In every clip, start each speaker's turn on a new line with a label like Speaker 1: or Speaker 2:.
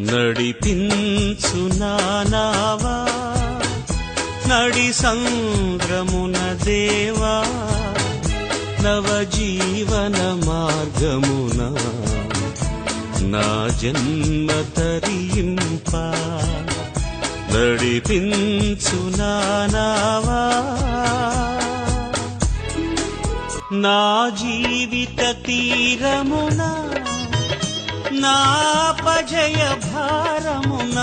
Speaker 1: నడిపించు నానావా నడి సంద్రమున దేవా నవజీవన మార్గమున నా జన్మ తరింప నడిపించు నానావా నా జీవిత తీరమున నాపజయ భారమున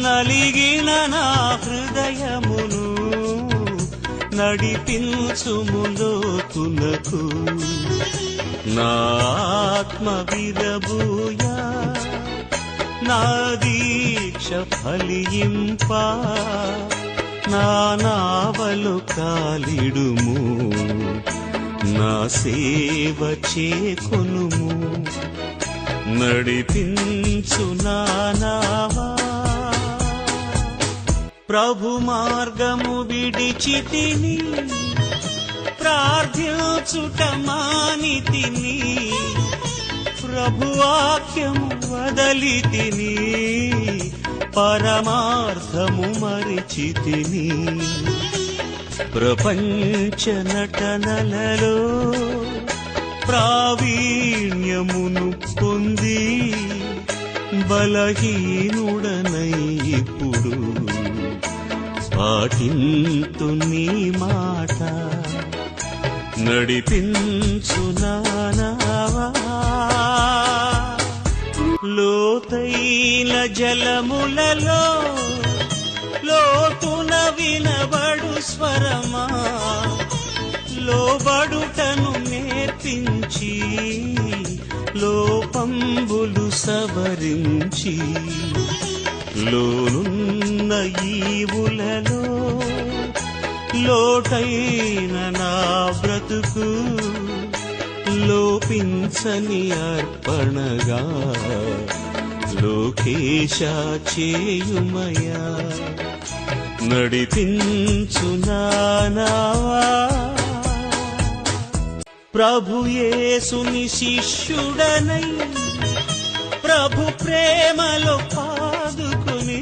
Speaker 1: నలిగిన నా హృదయమును నడిపించుములోతునకు నా ఆత్మ విరబూయా నా దీక్ష ఫలింప నా నావలు కాలిడుము నా సేవ చేకొనుము నడిపించు నానావా ప్రభు మార్గము విడిచితిని ప్రార్థించుట మానితిని ప్రభు వాక్యము వదలితిని పరమార్థము మరిచితిని ప్రపంచ నటనలలో ప్రావీణ్యమును పొంది బలహీనుడనై ఇప్పుడు పాటింతు నీ మాట నడిపించు నానావా లోతైన జలములలో లోతున వినబడు స్వరమా లోబడుటను నేర్పించి లోపంబులు సవరించి లోనున్న ఈవులలో లోటైన నా బ్రతుకు లోపించని అర్పణగా లోకేశ చేయుమయా నడిపించు నానావా ప్రభు యేసుని శిష్యుడనై ప్రభు ప్రేమలో పాదుకుని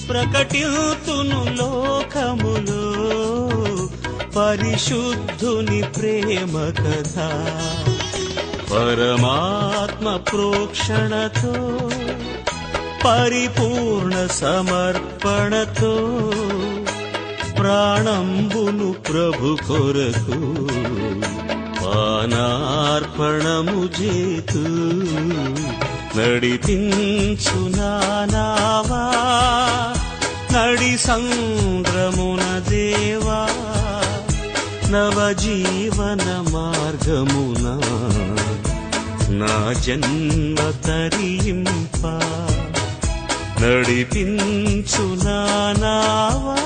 Speaker 1: ప్రకటితును లోకములో పరిశుద్ధుని ప్రేమ కథ పరమాత్మ ప్రోక్షణతో పరిపూర్ణ సమర్పణతో ప్రాణంబును ప్రభు కొరకు పానార్పణము చేతు నడిపించు నానావా నడి సంద్రమున దేవా నవజీవన మార్గమున నా జన్మ తరింప నడిపించు నానావా